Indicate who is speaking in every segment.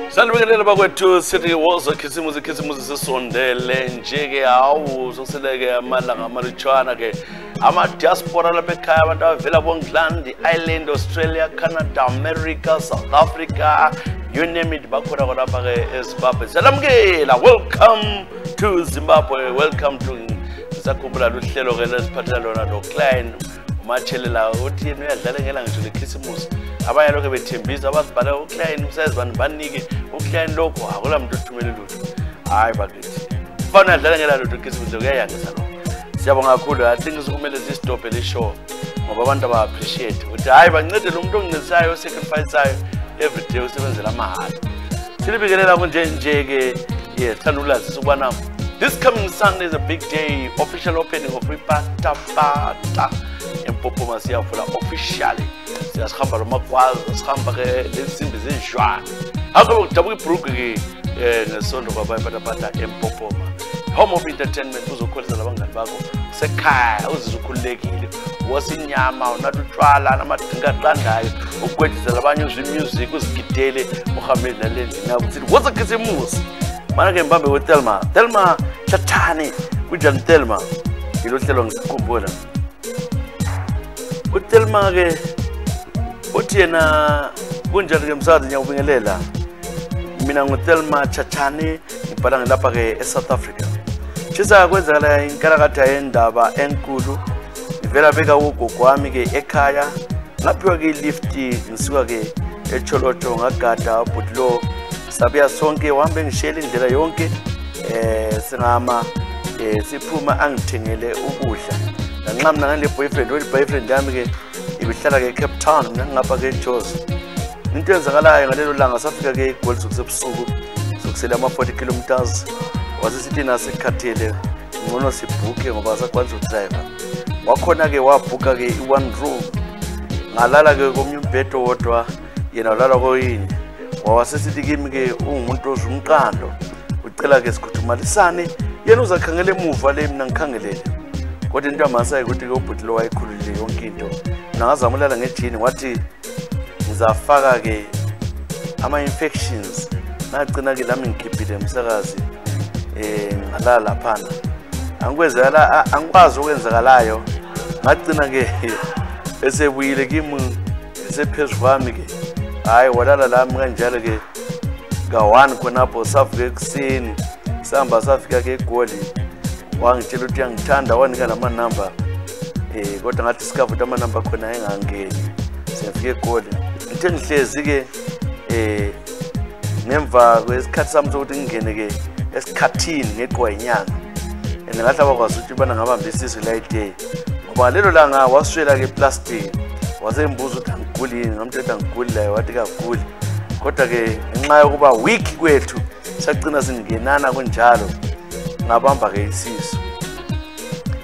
Speaker 1: Salibingelela bakwethu sithi woza khisimuzi sisondele njeke hawu soseleke amalanga amalutshwana ke ama diaspora lapha ekhaya abantu abavela boNgland, Ireland, Australia, Canada, America, South Africa, you name it bakhona lapha ke eZimbabwe. Salamukela, welcome to Zimbabwe, welcome to Ngisakhumbula luhlelo ke lesiphathela lona lo client umathelela uthi yena uyadlala ngelanga nje lekhisimusi. Abanye lokho bethembisa abasibhala uclient usazi bani banike uclient lokho akula muntu othumela lutho. Hayi bakithi. Fana dlala ngela lutho khisimusi kuyayangisa lo. Siyabonga kakhulu I think kumele sistop le show ngoba abantu aba appreciate ukuthi hayi bancede lo muntu ongincisayo sacrificeayo every day usebenzela amahala. Silibikelela konje nje ke thanda ulazisa ukubana this coming Sunday is a big day, official opening of Ipata Empopoma siyavula officially. Siyahamba lomakwazi, sihamba ke lezinsimbi zenjwana. Akho kudabuka ibruku ke nesonto baba Ipata Empopoma. Home of entertainment uzokholisa labangani bakho sekhaya uzizukhulekile. Wasinyama unathi utshwala namadinga qandayo ukwedisa labanye uzwi music uzigidele uhambe nalendini nabo uthi woza khisimusi. Mana ke mbambe Telma Chatani kunjani Telma ngilo hlelo Ngisakhumbula uTelma ke uthi yena kunjani ke msakazi ngiyakubingelela mina nguTelma Chatani ngibhala ngelapha ke eSouth Africa Tshisa kwenzakala inkalakatha yendaba enkulu ivela beka ugogo wami ke ekhaya ngaphiwa ke lift ngisuka ke eCholoto ngagada butlo sabiya sonke wahambe ngishela indlela yonke singama siphuma angithengele ukudla nanxa mina ngale boyfriend yami ke ibihlala ke Cape Town mina ngapha ke Jos into enzakalayo ngalelo langa safika ke eGoli sokusebusuku sokusela ama 40 kilometers wasisithi nasikhathele ngono sibhuke ngoba sakwanza udriver wakhona ke wabhuka ke i1 room ngalala ke komnye umbhedo wodwa yena ulala koyini wawasesithi kimi ke ungumuntu ozumqando ucela ke sikhuthumalisane yena uzakhangela emuva le mina ngikhangelele kodwa into amasayi ukuthi ke ubhuti lo wayikhulule yonke into ngazamulala ngejini wathi ngizafaka ke ama infections nagcina ke lami ngikhiphile umsakazi ngalala laphana angikwenzela angikwazi ukwenzakalayo ngagcina ke esebuyile kimi esephezulu kwami ke hayi walala lami kanjalo ke ka1 khonapho savuka ekuseni sihamba safika ke eGoli wangitshela ukuthi uyangithanda wanika lama number kodwa ngathi discover ama number khona engangeni sifike eGoli ngithe ngihlezi ke ngemva kwesikhathi sami sokuthi ngingene ke esikhathini ngeqwa inyanga ngathi abakwazi ukuthi bana ngabamba isizwe la day ngoba lelo langa waswela ke plastic wasembuza ukuthi angiguli ngamthetha ngiguli la wathi kaguli kodwa ke ngenxa yokuba week kwethu saqina singenana kunjalo ngabamba ke isizo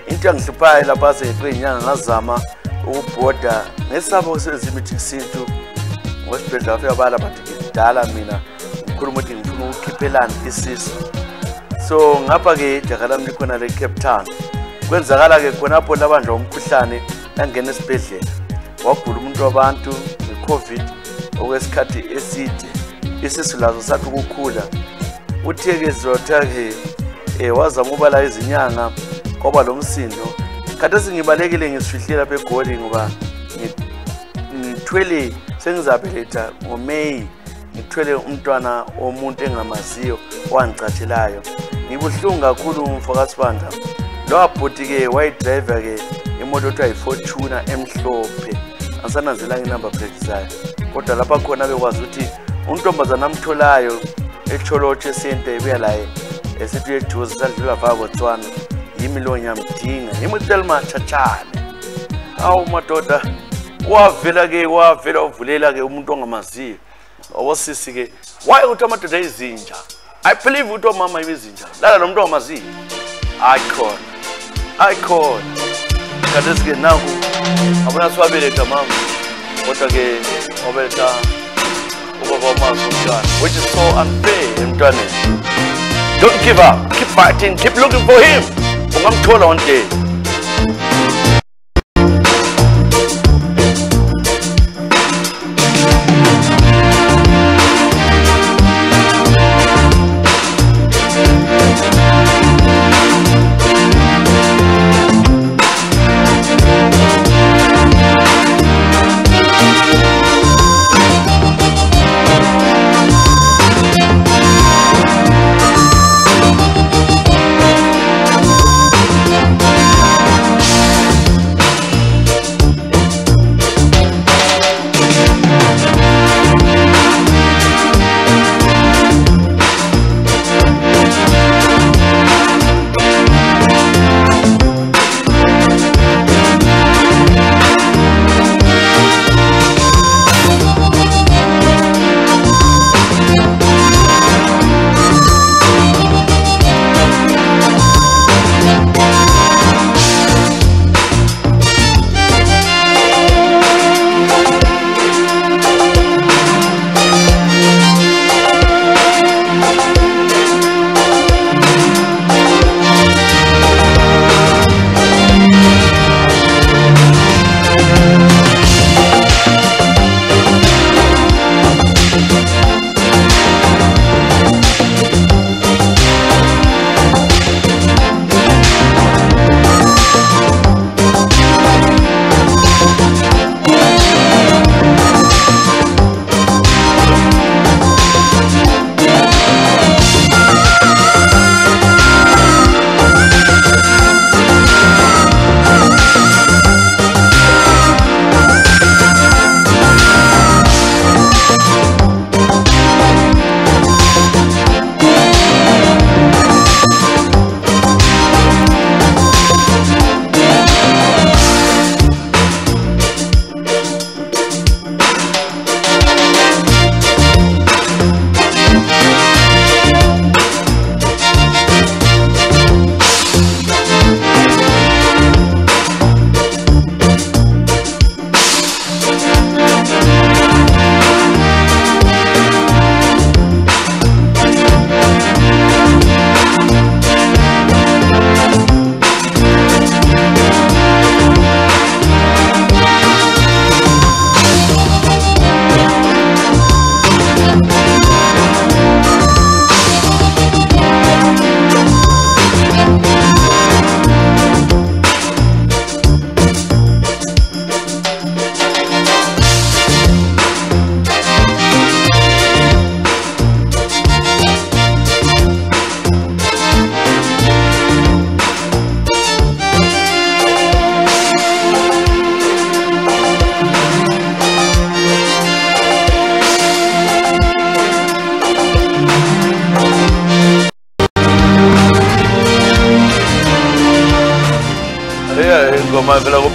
Speaker 1: into yangihluphayo lapha seqenyanga ngazama ukubhoda ngesabo kusebenza imithi yesintu ngoSibhedlela afika bala bathi ngidala mina ngikhuluma ukuthi ngifuna ukukhiphelana isizo so ngapha ke ijaha lami likhona le Cape Town kwenzakala ke khonapho labanjwa umkhuhlane langena esibhedlela wagula umuntu wabantu ngeCovid okwesikhathi eside isisu lazo sathi ukukhula utheke zotha ke wazama ubala izinyanga ngoba lo msindo kade singibalekile ngisifihlela lapha eGoli ngoba ngithwele sengizabeletha ngoMay ngithwele umntwana omuntu engamaziyo wangicathelayo ngibuhlungu kakhulu umfakazi Sibanda lo abhuti ke wayidriver ke imoto ethiwa iFortuna emhlophe asananzela inumber plate zayo kodwa lapha khona bekwazi ukuthi untombazana amtholayo eCholoto center ebuya la esithi eJozi sadlula vaka Botswana yimi lo nyamdinga yimi Telma Chatani awu madoda wavela uvulela ke umuntu ongamaziyo awosisi ke why uthi amadoda izinja I believe uthi omama izinja lala lo muntu ongamaziyo icon kadesike naku abona siwabeletha mama kodwa ke obetha ubaba uMazi umntwana, which is so unfair emntwaneni. Don't give up, keep fighting, keep looking for him. Ungamthola one day.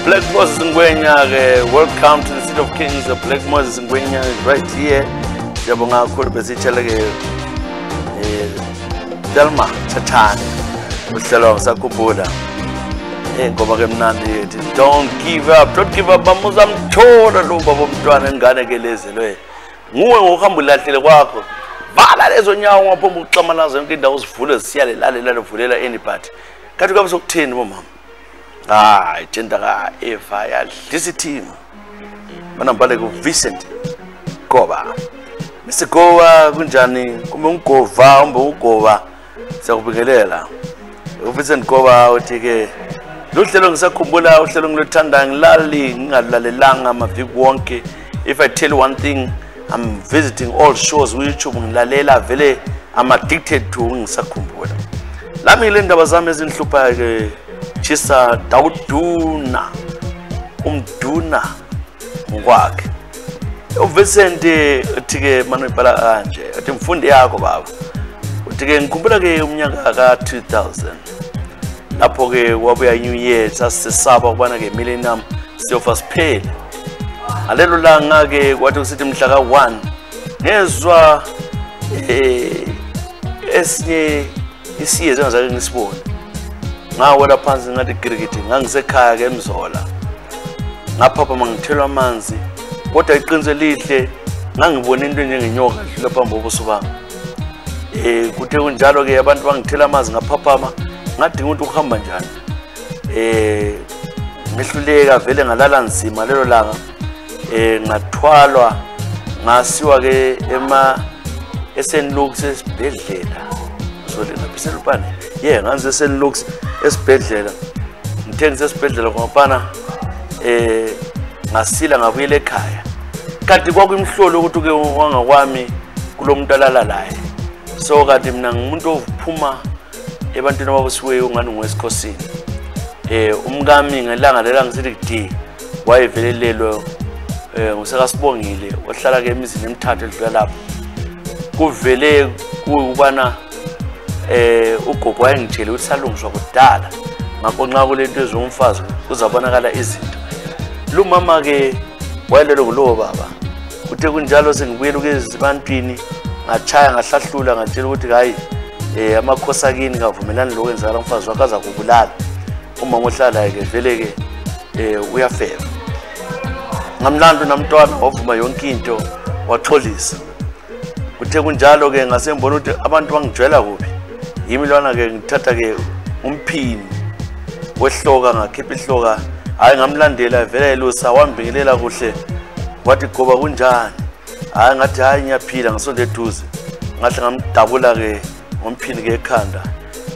Speaker 2: Black Moses Ngwenya, welcome to the City of Kings. Black Moses Ngwenya is right here. Jabonga Kurbesi Chalage Delma Chachan. Ngisakhumbula. Ngoba ke mnandi don't give up, bamuzam thola lo baba umntwana engane ke lezelwe. Nguwe ngokuhambulahlele kwakho. Vala lezo nyawo ngaphomba uxamalaza yonke indawo uzivule zisiyale lale vulela anybody. Kanti kwabe sokuthini bomama? Agenda ka Eva yadlisa team. Manambale ku Vincent Goba. Mr. Goba kunjani? Kumbe ungova umbe ugova. Siyakubingelela. Vincent Goba uthi ke lo hlelo ngisakhumbula uhlelo ngilithanda ngilali ngingalalelanga amaviki wonke. If I tell one thing, I'm visiting all shows on YouTube ngilalela vele I'm addicted to ngisakhumbula. Lami le ndaba zami ezinhlupha ke Tshisa Dawuduna umduna ngokwakhe. Vincent uthi ke manje ibhala kanje uthi mfundi yakho baba. Uthi ke ngikhumbula ke umnyaka ka 2000. Lapho ke wabuya New Year sasisaba ukubana ke millennium siyofa siphele. Alelo langa ke kwathi kusithi mhla ka 1 ngezwa esinye isiye zengazake ngisibone. Ngawela phansi ngathi girigiti ngangisekhaya ke eMzola. Ngaphapha mangithelwa amanzi kodwa iqiniso elihle ngangibona into njengenyoka idlula phambi kobuso bami. Kuthe kunjalo ke abantu bangithela amazi ngaphaphama ngadinga ukuthi ukuhamba njani. Ngehluleka vele ngalala nzima lelo langa. Ngathwalwa ngasiwa ke eSt Luke's esibhedlela. So lena biselupane. Nganze eSt Luke's esibhedlela. Ngithe ngisesibhedlela ngopana ngasila ngabuyela ekhaya. Kanti kwakuyimhlolo ukuthi ke wangakwami kulomuntu alala laye. So kanti mina ngumuntu ophuma ebantwini ababosiweyo ngani ngwesikhosini. Umkami ngelanga lela ngisithi D wayevelelelo ngusekasibongile ohlala ke emizini emithathu edlula lapho. Kuvele kubana ugogo wayengitshela ukuthi salungiswa kudala. Ngakho nxa kulento ezomfazi kuzabonakala izinto. Lo mama ke wayelelo kulowo baba. Kuthe kunjalo sengibuyela ezibantwini ngachaya ngahlahlula ngatshela ukuthi hayi amakhosi kini kavumelani lokwenzakala umfazi wakhe aza kubulala. Umama ohlala ke vele ke uyafeba. Ngamlando namntwana wavuma yonke into watholisa. Kuthe kunjalo ke ngasembona ukuthi abantu bangijwela kuphi. Yimi lona ke ngithatha ke umphini wehloka ngakhipha ihloka. Hayi ngamlandela vele elusa wambingelela kuhle. Wathi goba kunjani? Hayi ngathi hayi ngiyaphila ngisonde eduze. Ngathi ngamdabula ke ngomphini ke ekhanda.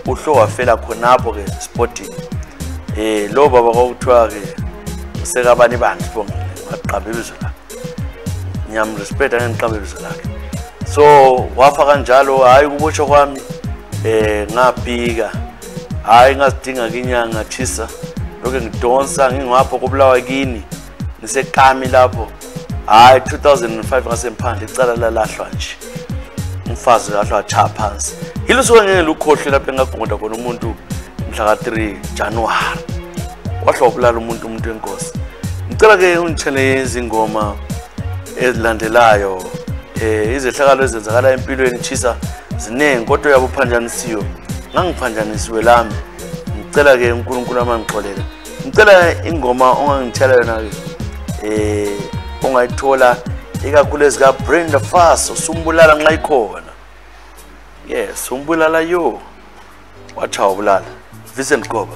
Speaker 2: Uhlo wafela khonapho ke sporting. Lo baba kwakuthiwa ke usekabani bantu bonke ngaqamba ibizo lakhe. Ngiyamrespecta ngiqamba ibizo lakhe. So wafa kanjalo hayi kubotsho kwami ngabhika. Hayi ngasidinga inyanga Tshisa. Lokho ngidonsa ngingapho kubulawa kini. Nisekami lapho. Hayi 2005 ngasemphandle icala lalahlwa nje. Umfazi lahlwa cha phansi. Yilusuke ngeke lukhohle lapho engagunda khona umuntu mhla ka3 January. Wahlobulala umuntu wenkosi. Ngicela ke ungitshele izingoma ezilandelayo. Izehlakalo ezenzakala empilweni Tshisa zinenge kodwa uyabuphanjanisiwe. Ngangiphanjanisiwe lami. Ngicela ke uNkulunkulu amangixolele. Ngicela ingoma ongangithela yona ke ongayithola ikakhulu ezika Brenda Faso usumbulala nxa ikhona. Yes, umbulala yo. Wacha ubulala. Vincent Goba.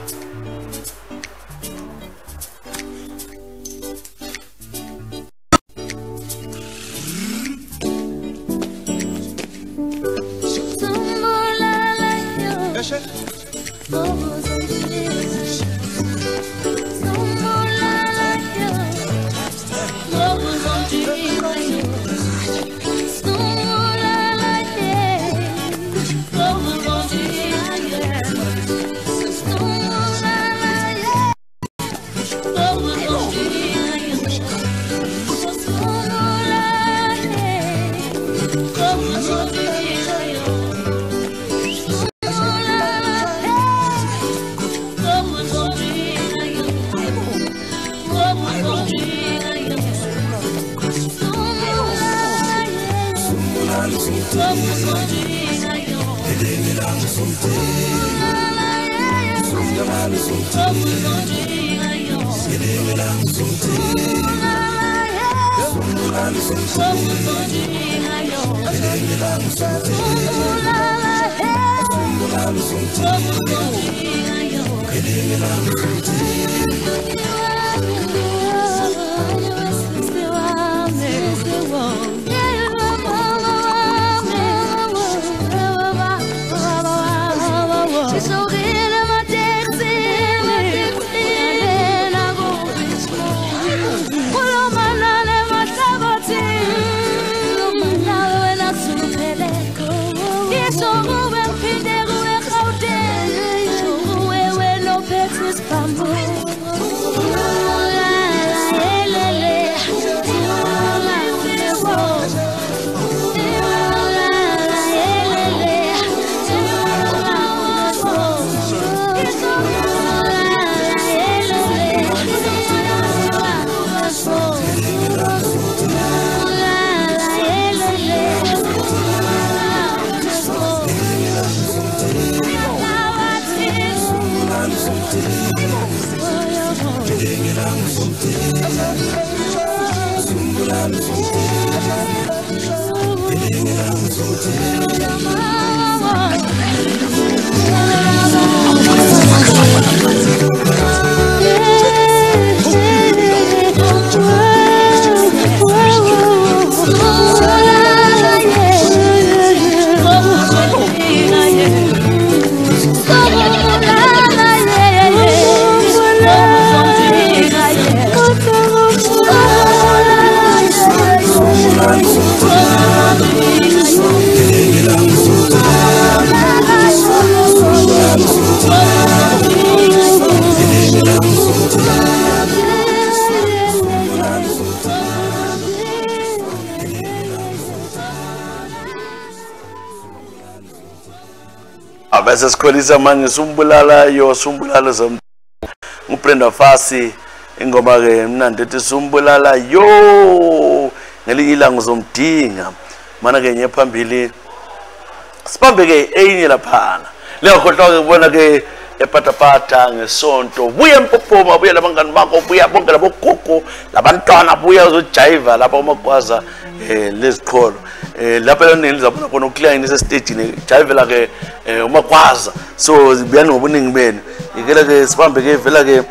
Speaker 2: Abese sikhulisa manje sumbulala yo sumbulala zomntu uPrenda Fasi ingoma ke mina ndithi sumbulala yo ngelinye ilanga uzomdinga mana ke nyephambili sibambe ke enye laphana leyakhohlwa ke kubona ke epatapata ngesonto buya empophoma buya labangani bakho buya bonke labogogo labantwana buya uzojiva lapha uMagwaza leziqholo lapha yona nizabona khona ucline sestage ne jive la ke uMagwaza so zibiyani ngobuningi benu ikela ke sibambe ke vela ke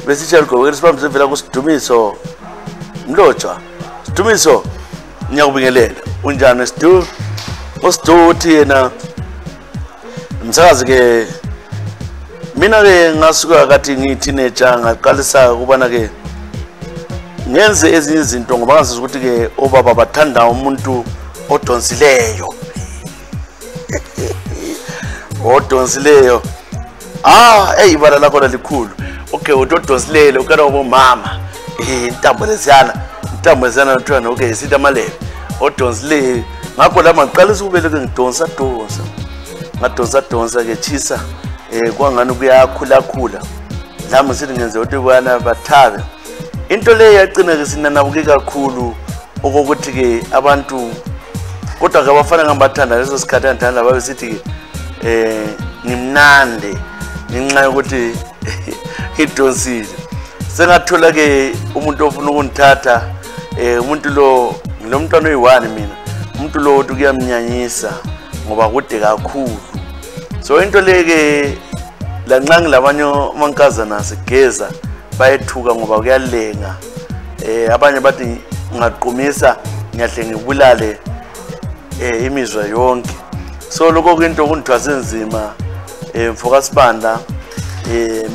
Speaker 2: besitshela gqoke sibambe sevela kusidumiso Mlotshwa Sidumiso ngiyakubingelela unjani Sidu uthi yena msakazi ke mina ke ngasuka kathi ngi-teenager ngaqalisa ukubana ke ngenze ezinye izinto ngoba ngazi ukuthi ke obaba bathanda umuntu odonsileyo odonsileyo ibala lakho likhulu okay odonsileyo ukana ubomama intambo leziyana notwana okay sithi amalebe odonsileyo ngakho la maqalisa ukubele ke ngidonsa ngadonsa ke Tshisa kwangani kuyakhula lami sithi ngenze ukuthi bana bathabe into le yagcina ke sinanabuke kakhulu okokuthi ke abantu kodwa ke abafana ngambathanda leso sikhathi andithanda babe sithi ke ngimnande ngenxa yokuthi idonsile sengathola ke umuntu ofuna ukungithatha umuntu lo ngilomntwana oyi1 mina umuntu lo uthi kuyamnyanyisa ngoba kude kakhulu so into leke lanqangi labanye amankazana sigeza bayethuka ngoba kuyalenga abanye bathi ngaqhumisa ngiyahle ngibulale imizwa yonke so lokho kwinto kundithwase nzima mfoka Sibanda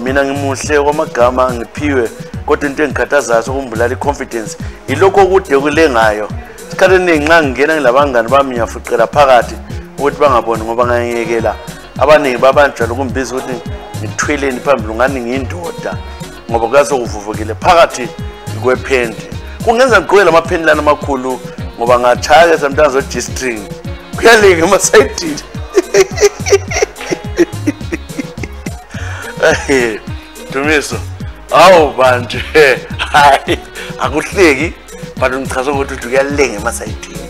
Speaker 2: mina ngimuhle kwamagama ngiphiwe kodwa into engikhathazayo sokumbulala iconfidence ilokho kude kulengayo isikhathi nginxa ngena ngilabangani bami ngiyafuqela phakathi ukuthi bangaboni ngoba ngayekela abaningi babanjalo kumbiza ukuthi ngithweleni phambili ngani ngiyindoda ngoba kuzokuvuvukile phakathi kwephendi kungenza ngigqoke amaphendlana amakhulu ngoba ngachaya sometimes o G-string kuyalinga emasayidini Dumiso awu manje hayi akuhleki but ngichaza ukuthi kuyalinga emasayidini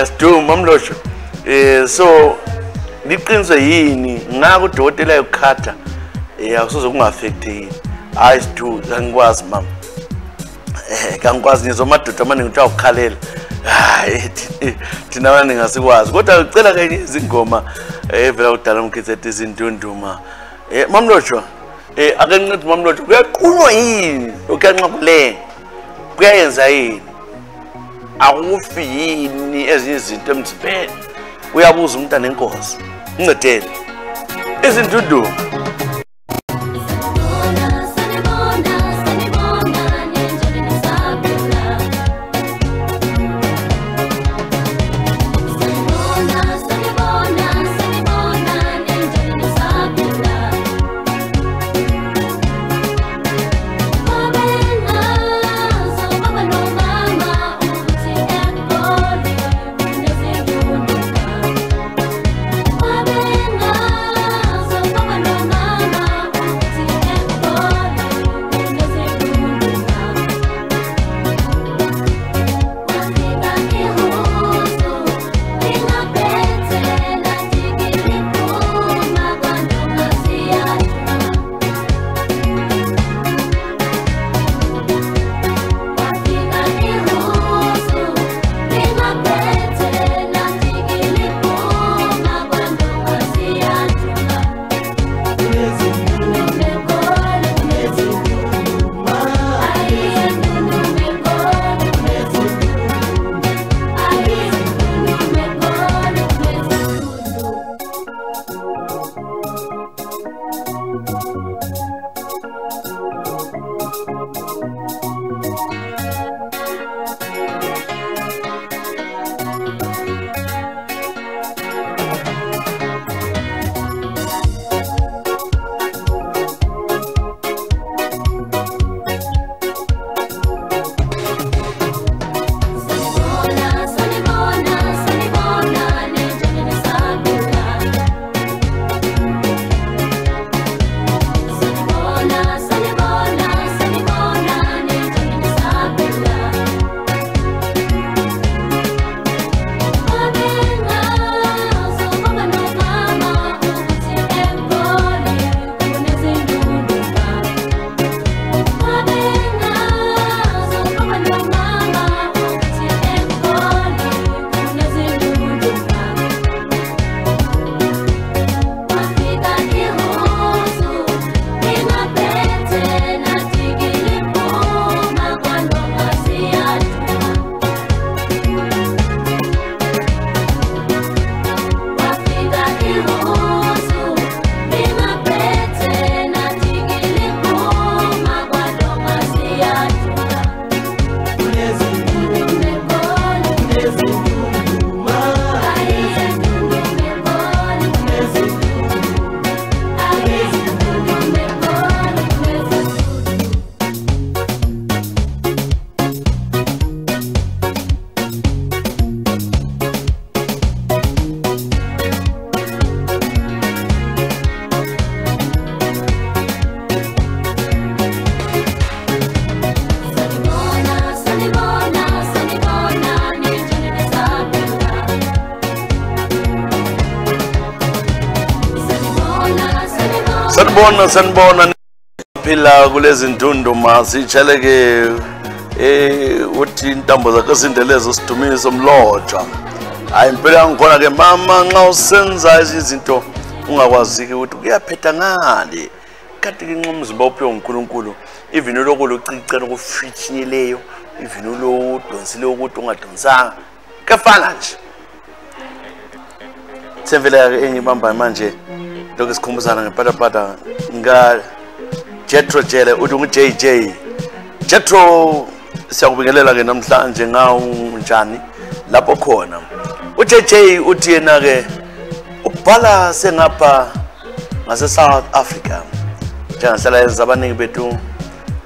Speaker 2: Sidu Mamlosho so liqinise yini ngaka udokotela yokukhatha awusoze kungaffecteki hayi Sidu angikwazi mama kangikwazi ngizomadoda amaningi ukuthi awukhalela hayi thina abaningi asikwazi kodwa ucela ke izingoma evela kudala umkhethe izindunduma Mamlosho ake ngithi Mamlosho kuyaqunywa yini lokhanqabulenga kuyayenza yini akufi yini ezinye izinto emzimbeni uyabuza umntana enkosi uncedele izindunduma
Speaker 3: Baba
Speaker 2: Sanibona phila kulezi ndunduma sicheleke uthi intambo zakhe sindelezo sidumiso umlotshwa. Hayi impela ngikhona ke mama nxa usenza izinto ungakwazi ukuthi kuyaphetha ngale. Kanti ke nxumzimba uphiwe uNkulunkulu ivino lokulu ucicela ukufithinyeleyo ivino lo donsile ukuthi ungadonsanga kafana nje. Sevela ke engibamba manje lokho sikhumbuzana ngepatapata nga Jetro Jele uthi ngu-JJ Jetro siyakubingelela ke namhlanje ngawu njani lapho khona uJJ uthi yena ke ubhala sengapha ngase South Africa njengahlala yenza abaningi bethu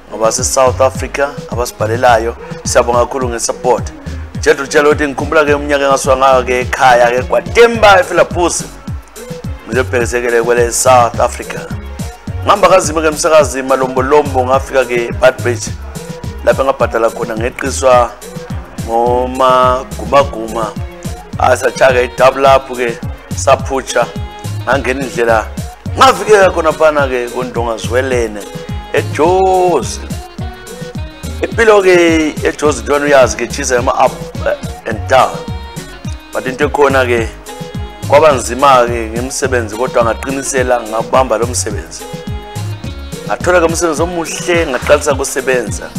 Speaker 2: ngoba se South Africa abasibhalelayo siyabonga kakhulu ngesupport. Jetro Jele uthi ngikhumbula ke umnyaka engaswa ngayo ke ekhaya ke kwaTemba ePhiliphusi ngizobhekisekele kwele South Africa. Ngihamba kazima ke umsakazi malombolombo ngafika ke Badbridge lapha ngabhadala khona ngeqiswa ngoma guma asachaka idouble up ke saphutsha ngangena indlela ngafikeka khona phana ke kondonga zwelene eJozi impilo ke eJozi ndona uyazi ke Tshisa ama up and down but into ekhona ke kwaba nzima ke ngemsebenzi kodwa ngaqinisela ngabamba lo msebenzi ngathola ke umsebenzi omuhle ngaqalisa ukusebenza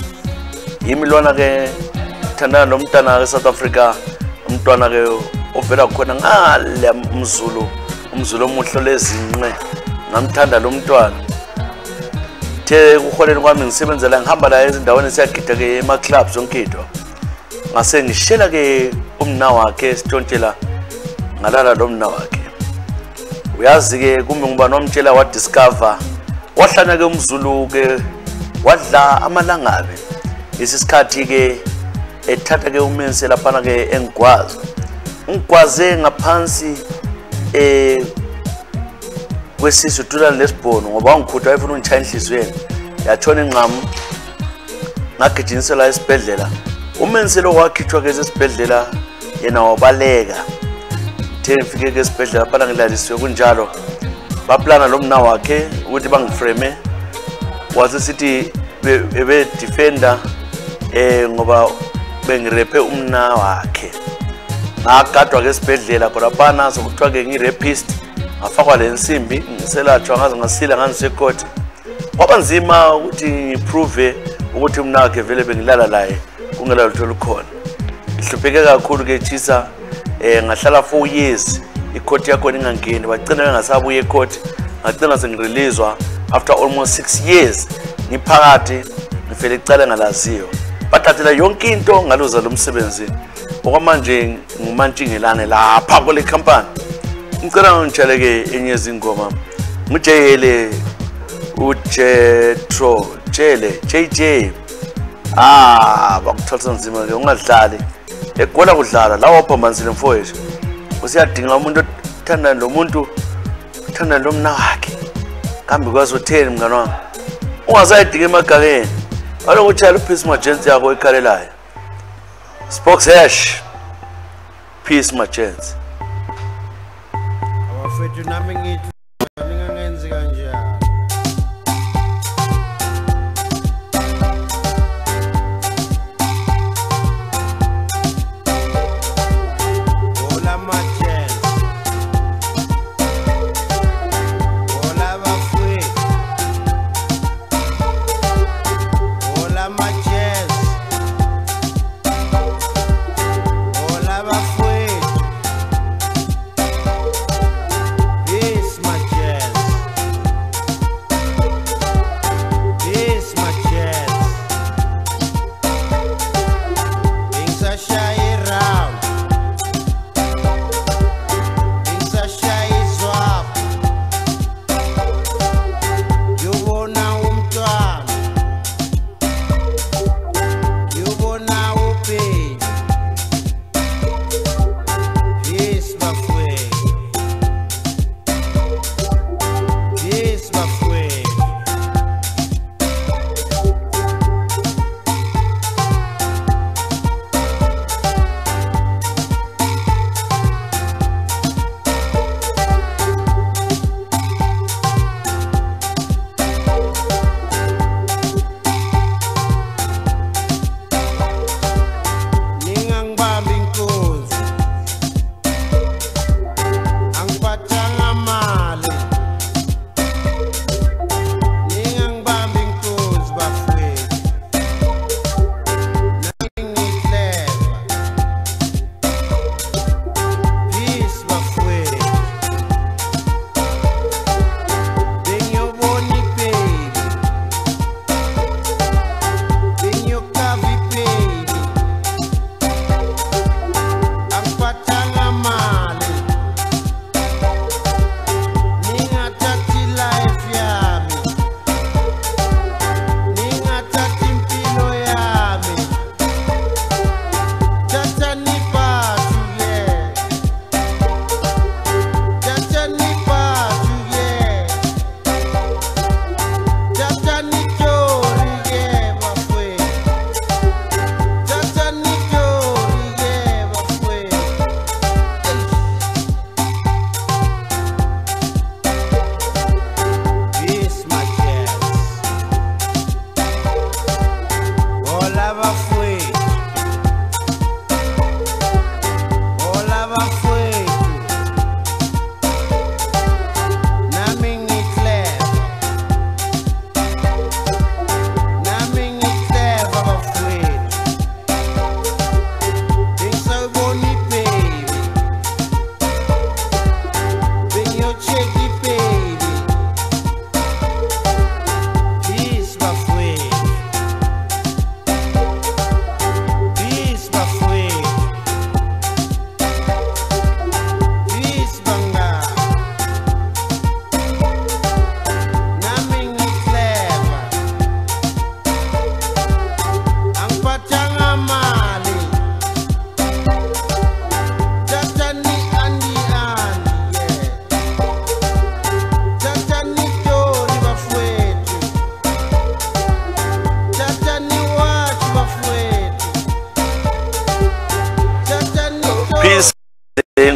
Speaker 2: yimi lona ke thandana nomntana ke South Africa umntwana ke ovela khona ngale umzulu omuhle lezinqe ngamthanda lo mntwana the uholeni kwami ngisebenzela ngihamba la ezindaweni siyagida ke ema clubs onkidwa ngase ngishela ke umna wakhe sitontshela ngalala lo mna wakhe uyazi ke kumbe ngiba nomtshela wa discover wahlana ke umzulu ke wadla amalangabe isikhathi ke ethatha ke umense lapha ke engigwaze ngaphansi kwesisu thula lesibhono ngoba ngikhutha efuna ungichaya inhlizweni yatshona ingqamu ngagijinisela esibhedlela umense lo wakhithwa ke esibhedlela yena wabaleka ngifike ke esibhedlela lapha ngilalisiwe kunjalo baplana lo mna wakhe ukuthi bangiframe wathi sithi ebe defender ngoba bengirepe umna wakhe ngagadwa ke esibhedlela khona phana sokuthiwa ke ngirapist ngafakwa lensimbi ngiselatshwa ngaze ngasila nganisecourt kwaba nzima ukuthi ngiprove ukuthi umna wakhe vele bengilala laye kungela lutho lukhona ihlupheke kakhulu ke Tshisa ngahlala 4 years icourt yakho ingangeni bagcina bengasabuye ecourt ngagcina sengireleaswa after almost 6 years ngiphakathi vele icala ngalaziyo bathathela yonke into ngaluza lo msebenzi okwamanje ngumantshingelane lapha kule company. Ngicela ngitsheleke enye izingoma ngujele uJetro Jele JJ bakuthatha nzima ke ungadlali egola kudlala lawo phambanzile mfowethu usiyadinga umuntu othanda lo muntu uthanda lo mna wakhe kambe kwazi utheni mngani wami ungazayidinga emagangeni aloku utshela uPeace Majensi yakho ekhalelayo Spokes hash Peace Majensi
Speaker 3: awafethu nami ngithi ningangenzi kanjani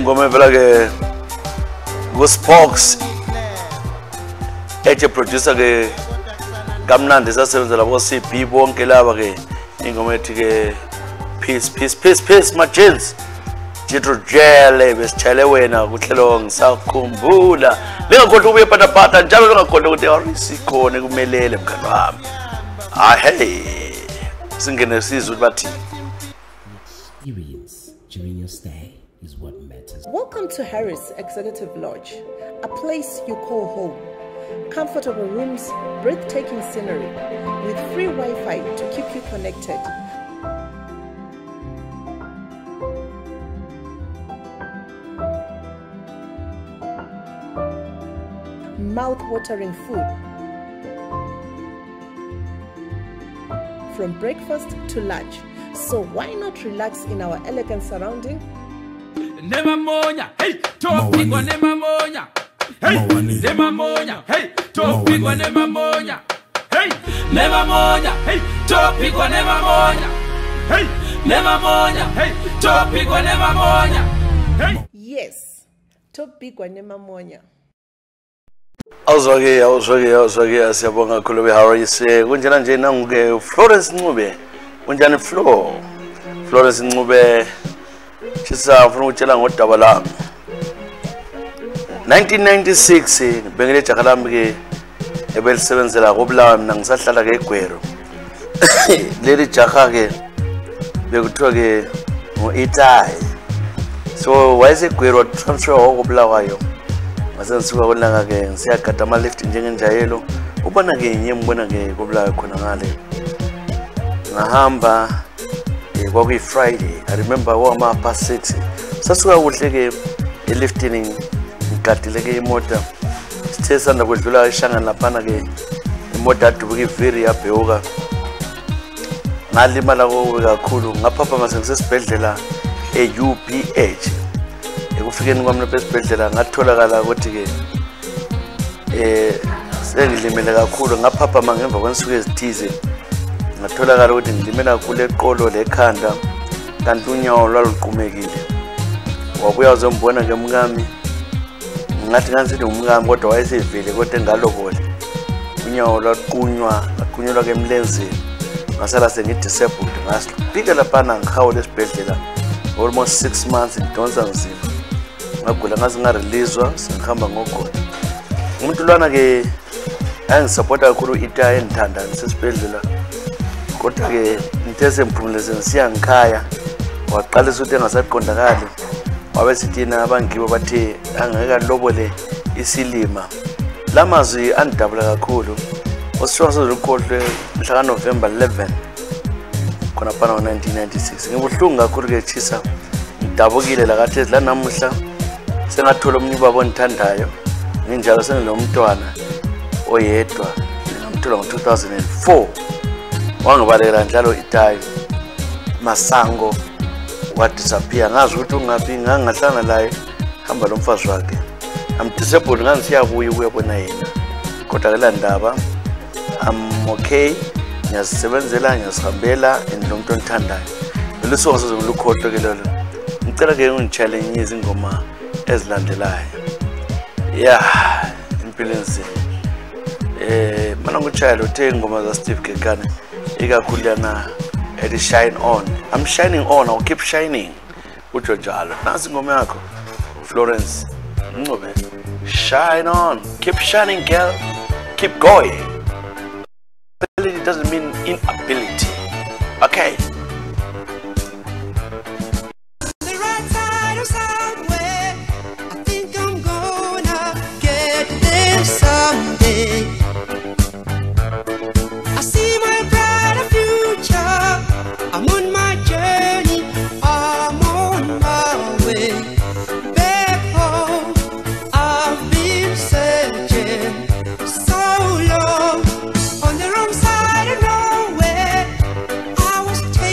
Speaker 2: ingoma evela ke ku-Spokes ethi producer ke kamnandi sasebenzela bo-CB bonke laba ke ingoma ethi ke peace Majensi Jitro Jele besitshele wena kuhlelo ngisakhumbula lingakhohlwa ubuye patapata njalo lingakhohlwa ukuthi awusikhona kumelele mngani wami hey singene sizwe bathi
Speaker 4: experience during your stay is what matters.
Speaker 5: Welcome to Harris Executive Lodge, a place you call home. comfortable rooms, breathtaking scenery, with free Wi-Fi to keep you connected. Mouth-watering food. From breakfast to lunch. So why not relax in our elegant surrounding?
Speaker 6: Nema monya, hey, topigwa nema monya. Hey, nema monya, hey, topigwa nema monya. Hey, nema monya, hey, topigwa nema monya. Hey, nema monya, hey, topigwa nema monya. Hey.
Speaker 5: Yes, topigwa nema monya.
Speaker 2: Awuzwake siyabonga kakhulu beHarris. Kunjani nje nangu Florence Ncube. Kunjani Florence Ncube. Tshisa ufuna ukutshela ngodaba lami. 1996 ngibengele jaha lami ke ebelisebenzela koBulawayo mina ngisahlala ke eGwero. Leli jaha ke bekuthiwa ke ngoItai. So wayeseGwero transfer koBulawayo. Mase ngisuka kolanga ke ngisiyagada ama lift njengenjayelo. Ubona ke ngiyembona ke koBulawayo khona ngale. Ngahamba kwakuyi Friday. I remember wama past 6. Sasuka kuhle ke elifting ngigadile ke imoto. Sithe sanda kudlula ishangana laphana ke imoto adubuka iviri yabheuka. Ngalimala kakhulu ngaphapha mase ngisesibhedlela eUPH. Ekufikeni kwami lapha esibhedlela ngatholakala ukuthi ke sengilimele kakhulu ngaphapha mangemva kwensuku ezithize. Ngatholakala ukuthi ngilimela kakhulu eqolo lekhanda kanti unyawo lwaluqhumekile. Wabuya uzombona ke mngami. Ngathi kansithi umngami kodwa wayesevile kodwa engalobole. Unyawo lwaqunywa ke emlenzeni. Ngasala sengidisabled ngasifika lapha ngihawule esibhedlela almost 6 months ngidonsa nzima. Ngagula ngaze ngareleasewa sengihamba ngokhona. Umuntu lwana ke ayengisupport kakhulu iTai endithanda ngisesibhedlela. Kodwa ke ngithe mphumuleze ngisiya ngikhaya waqalisa ukuthi engasaqondakali. Wabe sithina abangibo bathe angeke alobole isilima. Lamazwi andidabula kakhulu. Osishwa sezikhohlwe mhla November 11 khona phana ngo1996. Ngibuhlungu kakhulu ke Tshisa. Ngidabukile la kathezi la namuhla sengathola omnye ubaba ondithandayo. Nginjalo senginomntwana oyedwa. Ngamthola ngo2004. Wangibalekela njalo iTai Masango wadisappear ngazi ukuthi ungaphi ngangahlanga laye hamba lomfazi wakhe. I'm disabled ngangisiya kuye uyabona yena. Kodwa ke la ndaba I'm okay. Ngiyasebenzela ngiyasihambela endlomuntu onthandayo. Leso ngizolukhohlwe ke lolo. Ngicela ke ungichallenge izingoma ezilandelayo. Yeah, impilo nzima. Mana nguchayela uthe ingoma za Steve Kekane ikakhulana ethi shine on. I'm shining on, I'll keep shining. Utsho njalo. Nasi ingoma yakho Florence Ncube. Shine on, keep shining girl, keep going. Ability doesn't mean inability. Okay.
Speaker 7: The right side of somewhere. I think I'm gonna get there someday. I see my brighter future. I'm on my journey. I'm on my way back home. I've been searching so long on the wrong side of nowhere. I was taken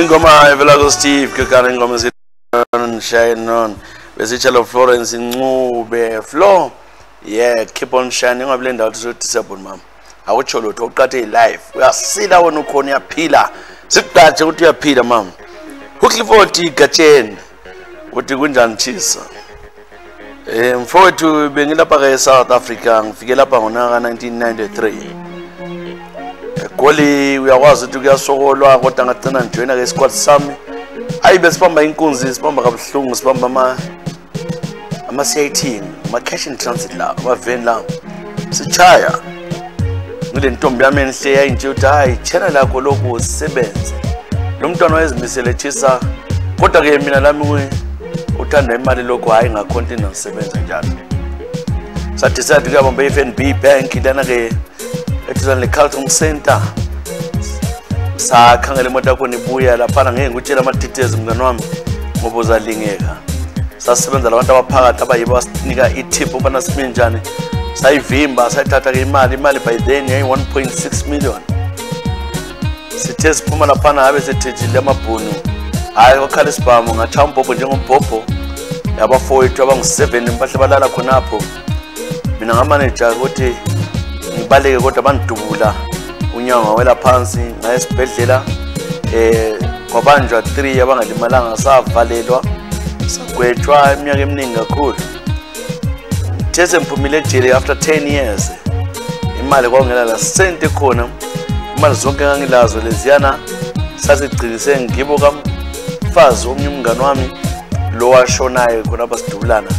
Speaker 2: ingoma evela ku Steve kekana ingoma ezithi shine on besitshela Florence Ncube Flo yeah keep on shining ngabule ndawo disable mama akutsho lutho uqathe life uyasila wona ukhona uyaphila siqatshe ukuthi uyaphila mama uClifford Gatsheni uthi kunjani Tshisa mfowethu bengilapha ke South Africa ngifike lapha ngonyaka 1993 Goli uyakwazi ukuthi kuyasokolwa kodwa ngagcina ngijoyina ke squad sami ayibe sibamba inkunzi sibamba kabuhlungu sibamba ama CIT ama cash in transit la ama van la sichaya ngile ntombi yami enhle yayinje uthi hayi chena lakho lokho usebenze lo mntwana wayezimisele Tshisa kodwa ke mina lami uthanda imali lokho hayi ngakontinue ngisebenza njalo sathi sathi kuyabamba FNB bank lana ke ethu le Carlton Center sakhangela imoto yakho nibuya lapha ngeke ngikutshela ama details mngani wami ngoba uzalingeka sasebenza labantu abaphakathi abayibo basinika itip ubana sime njani sayivimba sayithatha ke imali by then yayi 1.6 million sithe siphuma lapha habe sethejile amabhunu hayi wakhala isibhamu ngatha umbhobho njengombhobho yabafowethu abangu7 bahle balala khonapho mina ngamanager ukuthi ngibaleke kodwa bandubula unyawo wela phansi ngayesibhedlela kwabanjwa 3 abangalimalanga savalelwa sagwetshwa iminyaka eminingi kakhulu Tshese mphumile ejele after 10 years imali kwangela la sente khona imali zonke ngangilazo leziyana sazigcinise ngibo kamfazi omnye umngani wami lo washonayo khona basidubulana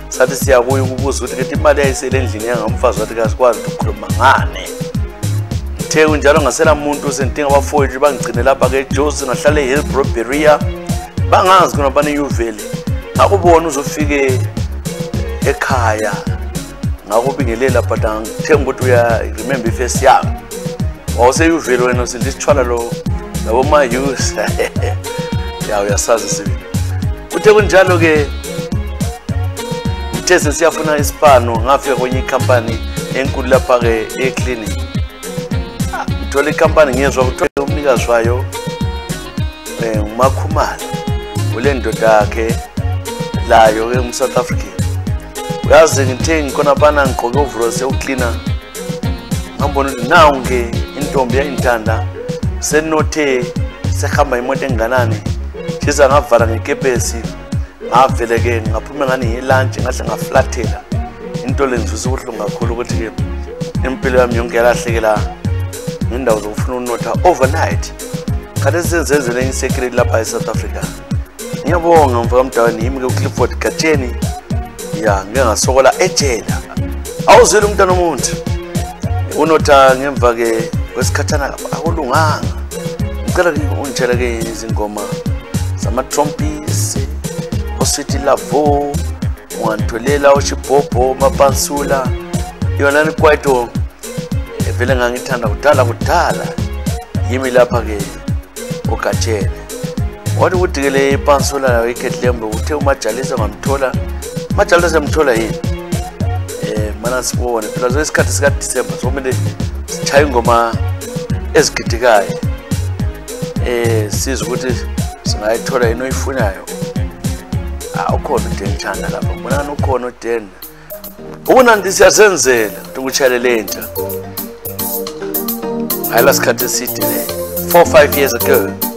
Speaker 2: sathi siyabuya ukubuza ukuthi ke imali yayisele endlini yangamfazi wathi kasikwazi ukukhuluma ngane the unjalo ngasela umuntu sentinga abafowethu bangigcine lapha ke Josi ngahlale Hillbrook Berea bangazi kuna bani Uvele ngakubona uzofike ekhaya ngakubingelela but ngithemba ukuthi uya remember ifirst yami wawuse Uvele wena silithwala lo labo ma use ya uyasazi sibi uthe kunjalo ke Tshese siyafuna isipano ngafika kwenye icompany enkulu lapha ke eclinic ngithola icompany ngezwe ukuthi umnikazi wayo uMakhumalo ule ndoda yakhe layo ke South Africa uyazi ngithe ngikona bana ngigqoke overalls yokucleaner ngambona ukuthi nawu ke intombi yayintanda senothe sehamba imoto enganani Tshisa ngavala ngekepesi ngavele ke ngaphuma ngani yelunch ngahle ngaflathela into lenzisa ubuhlungu kakhulu ukuthi ke impilo yami yonke yalahlekela ngendawo zokufuna unotha overnight kade senzenzele insecurity lapha eSouth Africa ngiyabonga mfaka mdawani yimi ke uClifford Gatsheni ya ngeke ngasokola ejela awuzwela umntana omuntu unotha ngemva ke kwesikhathana lapha akulunganga ngicela ke ungitshela ke izingoma sama trumpets ositi lavo ungantholela oshibhobho mapansula yona ni kwaito evele ngangithanda kudala yimi lapha ke uGatsheni wathi udikele ipansula layo ikhetlembe uthe umajalisa ngamthola majalisa mthola yini mana sibone phela zesikhathi sika December somele sichaya ingoma ezigidikayo siza ukuthi singayithola ino ifunayo ukhona uDenchana lapha mbona ukhona uDen ukunandi siyasenzela ukuchayela lentsha ayila sikhathi eside 4-5 years ago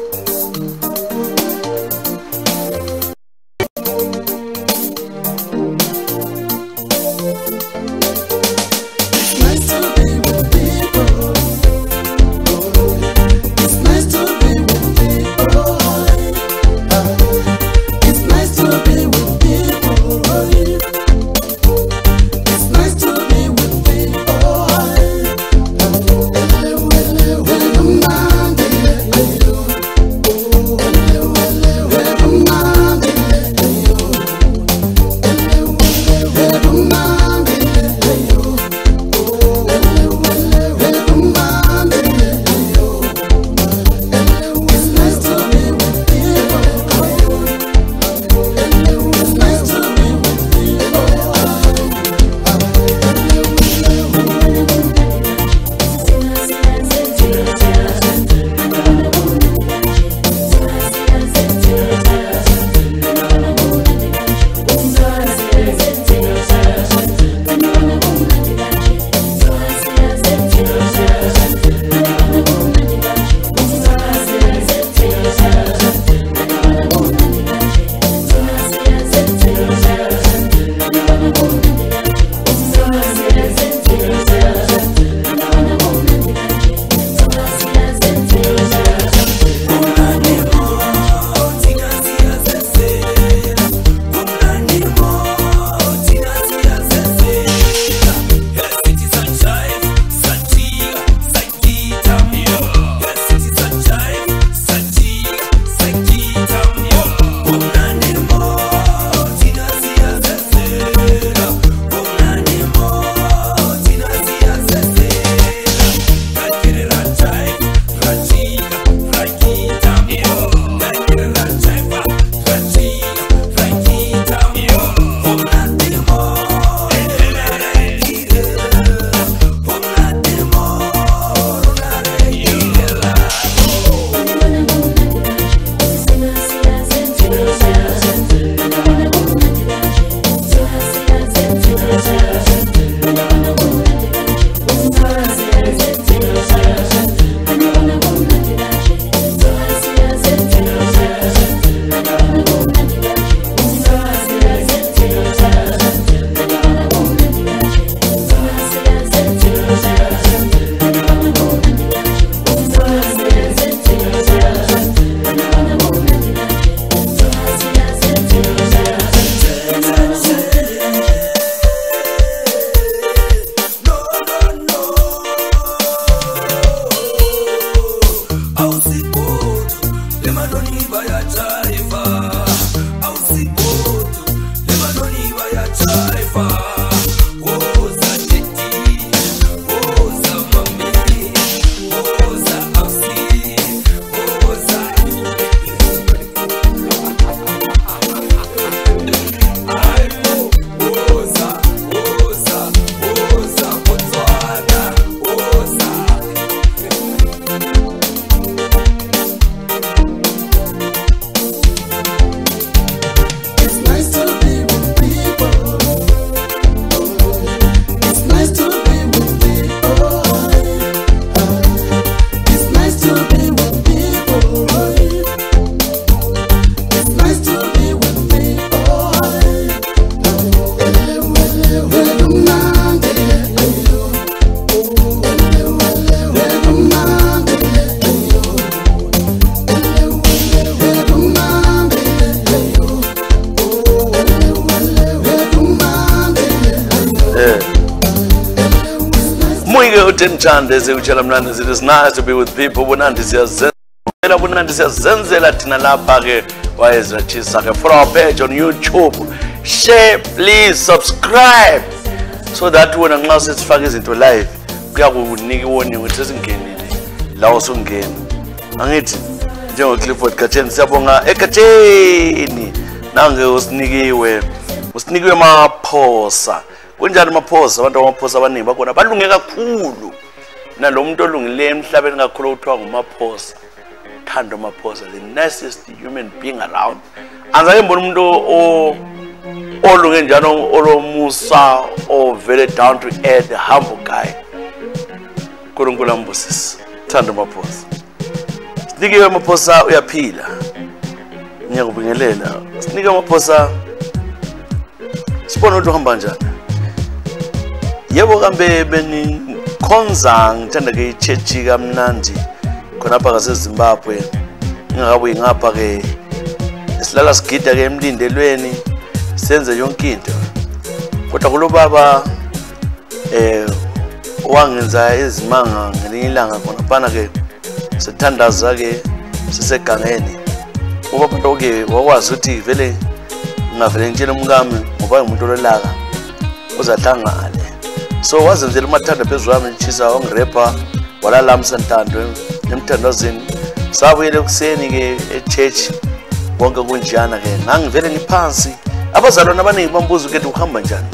Speaker 2: Nami-ke uThenjande sewutshela mnandi it is nice to be with people. Bunandi siyazenzela thina lapha-ke wa-Ezra Tshisa-ke. Follow our page on YouTube. Share, please, subscribe. So that wena nxa sesifaka izinto live kuyakunika iwoni ukuthi sesingenile la usungena. Angithi njengoClifford Gatsheni siyabonga eGatsheni. Nange usinikiwe amaphosa. Kunjani amaphosa? Abantu amaphosa abaningi bakhona balunge kakhulu. Nalo muntu olungileyo emhlabeni kakhulu uthiwa ngumaphosa. Thando amaphosa, the nicest human being around. Angaye mbona umuntu olunge njalo olomusa or very down to earth, humble guy. Nkulunkulu ambusisi. Thando amaphosa. Sinikiwe amaphosa uyaphila. Ngiyakubingelela. Sinikiwe amaphosa sibona ukuthi uhamba njani. Yebo kambe benikhonza ngithanda ke ichechi kamnandi khona apha ngaseZimbabwe. Ingakabuyi ngapha ke silala sigida ke emlindelweni senze yonke into. Kodwa kulo baba wangenza izimanga ngelinye ilanga khona phana ke sithandaza ke sisegangeni. Ubaba lo ke wakwazi ukuthi vele ngavele ngitshela umkami ngoba umuntu ololaka uzahlangane. So wazenzela umathanda phezulu wami Tshisa ongirepha walala msantando emthandazini. Sabuyele kuseni ke e-church wonke kunjana ke ngangivele ngiphansi. Abazalwane abaningi bambuza ukuthi uhamba njani.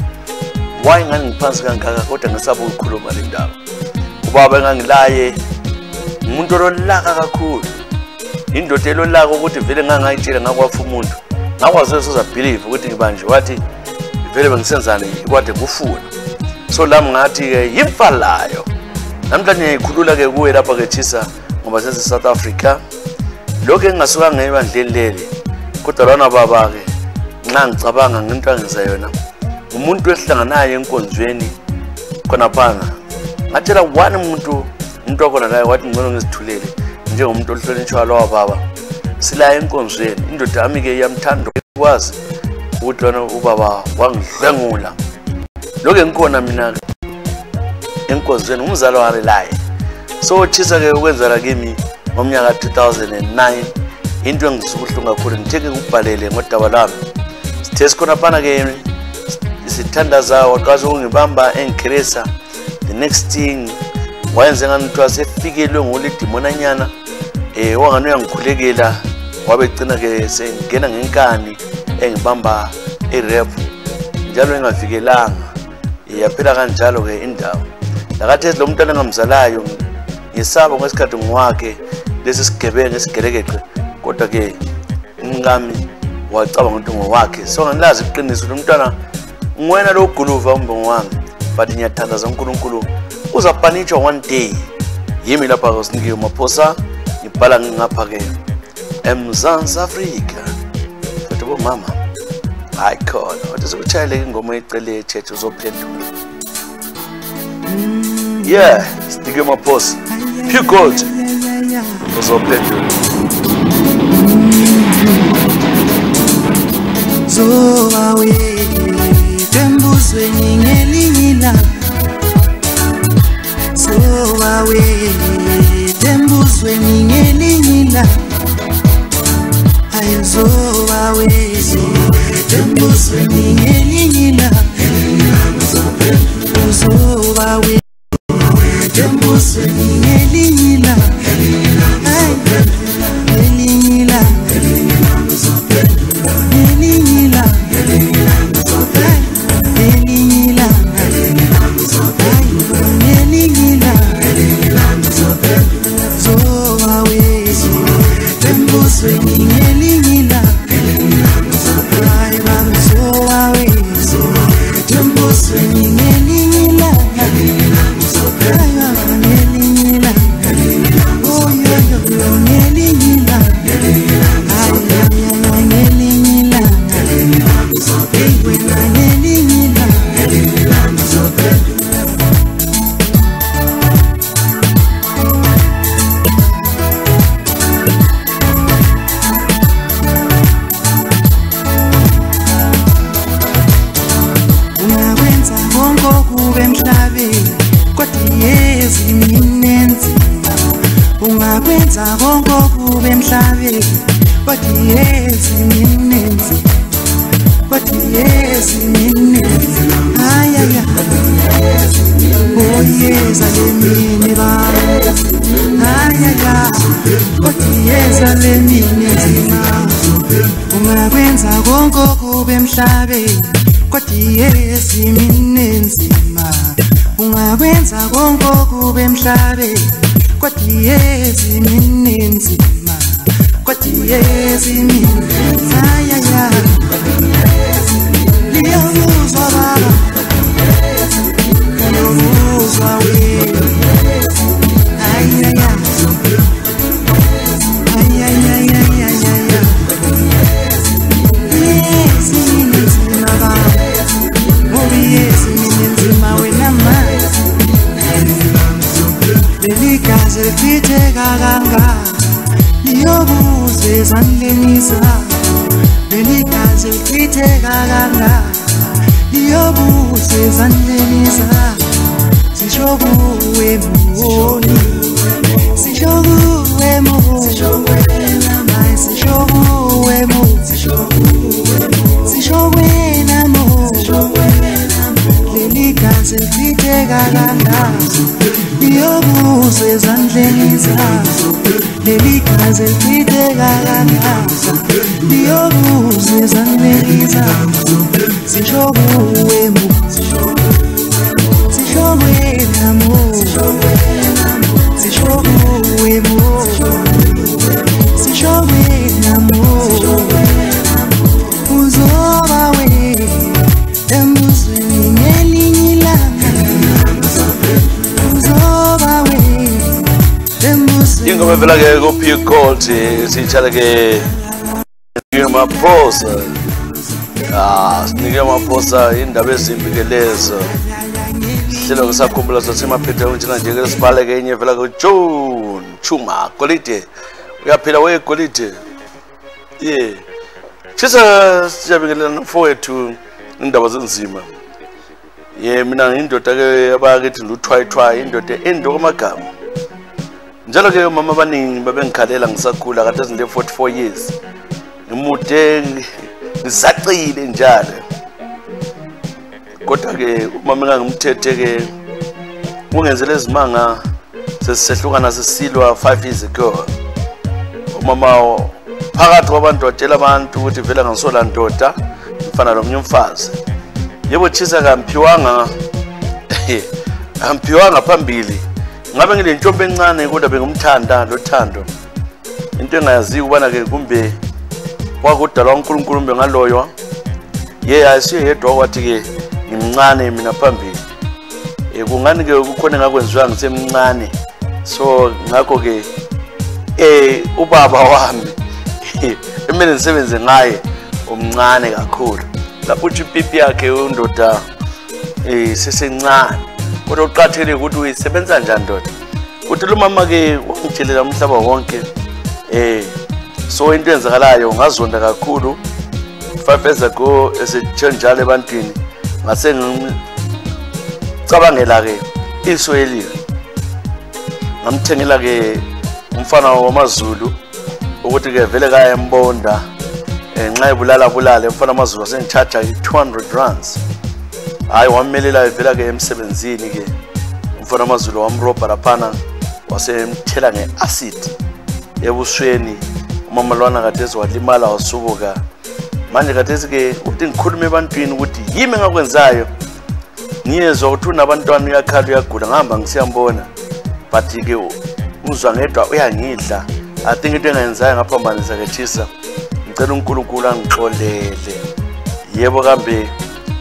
Speaker 2: Why ngani ngiphansi kangaka kodwa ngisaba ukukhuluma le ndaba. Ubaba engangilaye umuntu ololaka kakhulu. Indoda elolaka ukuthi vele ngangayitshela ngakwafa umuntu. Ngakwazi soza believe ukuthi ngibanje wathi vele bengisenzani ikwade kufuna. So lami ngathi ke yimfalayo. Namhlanje ngikhulula ke kuwe lapha ke Tshisa ngoba sese South Africa. Lokho engasuka ngebandleni leli. Kodwa lana baba ke nxa ngicabanga ngento angenza yona. Umuntu esihlanganayo enkonzweni khona phana. Ngathela one umuntu wakhona naye wathi ngcono ngisithulele njengomuntu olihlonishwa lo baba. Sila enkonzweni indoda yami ke yamthanda ukwazi ukuthi lona ubaba wangidlengula. Lokho ngikona mina enkonzweni umzalo wami laye. So Tshisa ke ukwenzela kimi ngomnyaka 2009 into engisubuhlungu kakhulu ngitheke ukubhalele ngodaba lami. Sithe sikhona phana ke sithandaza waqhaza ungibamba engikresa. The next thing wayenze ngani ukuthi sefikelwe ngolidimonanyana wangani uyangikhulekela wabegcina ke sengena ngenkani engibamba irep njalo engavikelanga. Yaphela kanjalo ke indawo. Lakathi lo mntwana engamzalayo ngisaba ngesikhathi ngwakhe lesi sigebengu esigerekeqe kodwa ke ngami wacabanga ukuthi ngowakhe. So ngilazi iqiniso lo mntwana ngwena lo guluva umbongo wami but ngiyathandaza uNkulunkulu uzapanitsha one day. Yimi lapha usinikiwe amaphosa ngibhala ngapha ke eMzansi Afrika. Futhi bomama hayi khona wathi sikuchayele ingoma ecele echeche uzophendula. Yeah, sinikiwe amaphosa pure gold uzophendula.
Speaker 7: Zowawe tembuzweni ngelinye ilanga. Zowawe tembuzweni ngelinye ilanga. Ayo zowawe tembuzweni ngelinye ilanga. Zowawe tembuzweni ngelinye ilanga. Ngelinye ilanga. Kube emhlabeni kodwa yeziminenzima ungakwenza konke kube emhlabeni kodwa yeziminenzima kodwa yeziminenzima ayaya oyeza lemini baba ayaya kodwa yeza lemini nzima ungakwenza konke kube emhlabeni kodwa yeziminenzima ungakwenza konke kube emhlabeni kodwa yeziminenzima kodwa yeziminenzima ayaya liyomuzwa baba liyomuzwa wena ayaya ayaya yeziminenzima baba mobi yeziminenzima wena mama leligazi lichitheka kangaka liyobuze ezandlenisa leligazi lichitheka kangaka liyobuze ezandlenisa sisho kuwe muholi sisho kuwe muholi sisho kuwe muholi sisho wena muholi leligazi lichitheka kangaka liyobuze ezandleni zazo leligazi lichitheka kangaka liyobuze ezandleni zazo sisho kuwe muholi sisho wena muholi sisho kuwe muholi sisho wena muholi uzoba wena embuzweni ngelinye ilanga uzoba wena embuzweni
Speaker 2: ingoma vela ke ku P Gold sichala ke ngiyamaphosa sinike amaphosa indaba ezimbi ke lezo hlelo ngisakhumbula sasemaphethe unjena nje ke sibale ke enye vela ku John Chuma Golide uyaphila we Golide Tshisa siyabingelela nomfowethu indaba zinzima mina indoda ke abakithi luthwayithwa indoda endokwamagama njalo ke mama abaningi babengikhalela ngisakhula kade ezinde 44 years ngimude ngisaqile njalo kodwa ke umama engangimthethe ke ungenzele izimanga sesisehlukana sesilwa 5 years ago umama phakathi kwabantu watshela abantu ukuthi vela ngisola ndoda mfana lo mnyumfazi yebo Tshisa kamphiwanga amphiwanga phambili ngabe ngile ntombi encane kodwa bengumthanda lothando into engayazi ukubana ke kumbe kwakudalwa uNkulunkulu ngaloyo asiyo yedwa wathi ke ngimncane mina phambili kungani ke ukukhona ngakwenziwa ngisemncane so ngakho ke ubaba wami emene nisebenze ngaye umncane kakhulu lapho uthi ipipi yakhe undoda sesencane kodwa uqathele ukuthi uyisebenza njani ndoda uthi lo mama ke wangitshelela umhlaba wonke so into enzakalayo ngazonda kakhulu 5 years ago esethenjalo ebantwini ngase ngicabangela ke iSwahili ngamthengela ke umfana wamaZulu ukuthi ke vele kaya embonda nxa ebulala umfana wamaZulu asengicharge 200 rands hayi wamelela vela ke emsebenzini ke umfana wamaZulu wamroba laphana wasemthela ngeacid ebusweni umama lwana kade eziwalimala wasubuka manje kade ke uthi ngikhulume ebantwini ukuthi yimi engakwenzayo ngiyezwa ukuthi unabantwana uyakhala uyagula ngihamba ngisiyambona but ke uzwa ngedwa uyangidla I think into engayenzayo ngaphambanisa ke Tshisa ngicela uNkulunkulu angixolele yebo kambe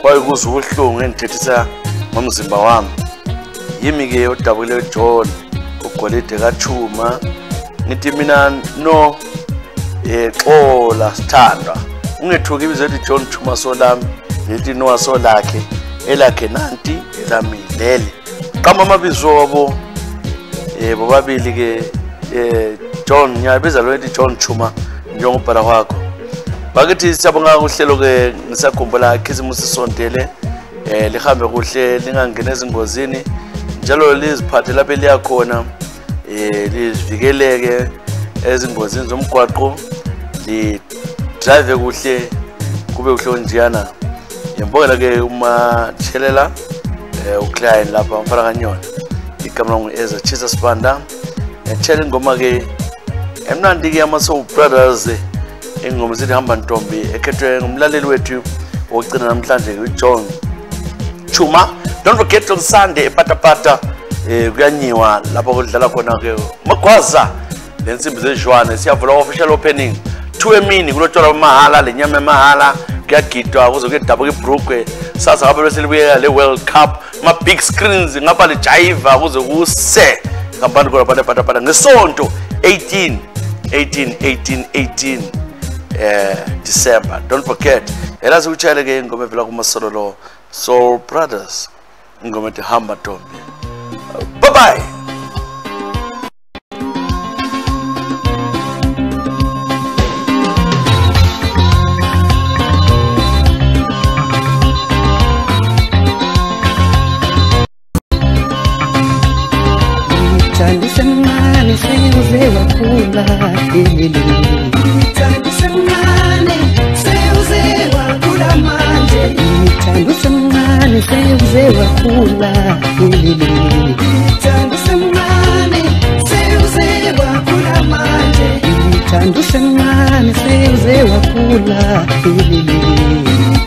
Speaker 2: kwayikuzwa ubuhlungu engithethisa ngomzimba wami yimi ke odabule John uGolide kaChuma ngithi mina no xola sithandwa ungethuki ibizo ethi John Chuma solami ngithi no asolakhe elakhe nanti elami leli qama amabizo wabo bobabili ke John ngiyabiza lo ethi John Chuma njengobhala wakho bakithi siyabonga kuhlelo ke ngisakhumbula khisimusi sontele lihambe kuhle lingangena ezingozini njalo liziphathe lapha eliyakhona lizivikeleke ezingozini zomgwaqo li-drive kuhle kube kuhle njiyana ngiyambongela ke uma tshelela uclient lapha mfana kanyona igama langu Ezra Tshisa Sibanda ngiyatshela ingoma ke emnandi ke ama-Soul Brothers ingoma zithi hamba ntombi ekhethwe ngumlaleli wethu wokugcina namhlanje uJohn Chuma. Don't forget on Sunday epatapata kuyanyiwa lapho kudlala khona ke magwaza lensimbi zejwane siyavula official opening 2 emini kulotshwala mahala lenyama emahala kuyagidwa kuze kudabuka ibrukwe sasa ngabe bese libuyela le World Cup ma big screens ngapha le jive kuze kuse ngaphandle kona patapata ngesonto 18 December. Don't forget elazi uchale ke ingoma evela kumasololo Soul Brothers ingoma ethi hamba ntombi. Bye bye.
Speaker 8: Chandisemane seuze wakula elele. Chandisemane seuze wakula manje. Chandisemane seuze wakula elele. Chandisemane seuze wakula manje. Chandisemane seuze wakula elele.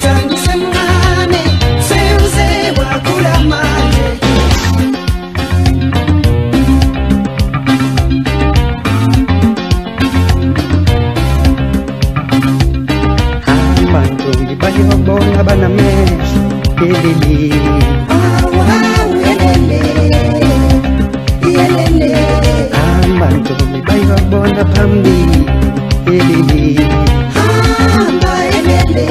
Speaker 8: Chandisemane seuze wakula manje. Bona bana mesh elele elele amanto mibayo bona pambi elele amba elele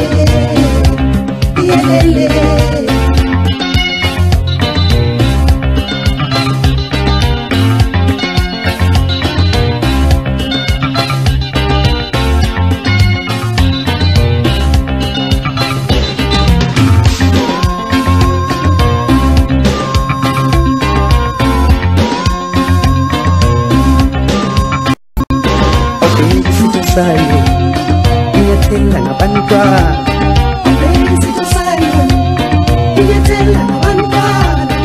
Speaker 8: sayo iyathela ngabantwana obheka sayo iyathela ngabantwana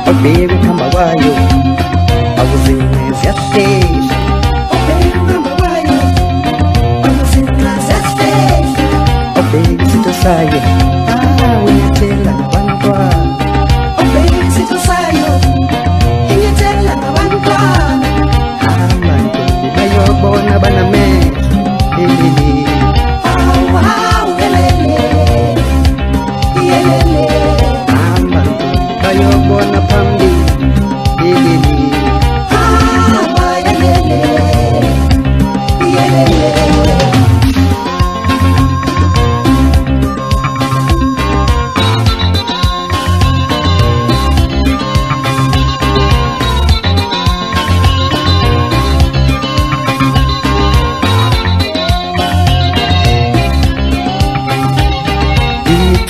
Speaker 8: obheka kuhamba kwayo awuzime ziyahlela obheka kuhamba kwayo awuzime ziyahlela obheka isitho sayo iyathela ngabantwana obheka isitho sayo iyathela ngabantwana amanto bayobona baname elele elele amba bayobona phambi elele elele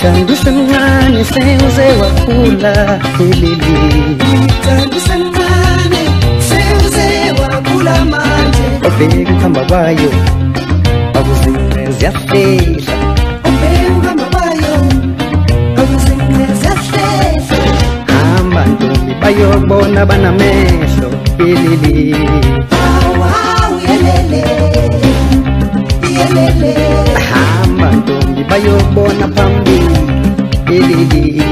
Speaker 8: Chandisemane seuze wakula elele. Chandisemane seuze wakula manje. Obheka kuhamba kwayo awuzime ziyahlela. Obheka kuhamba kwayo awuzime ziyahlela. Hamba ntombi bayobona banamehlo elele elele hamba ntombi bayobona phambi elele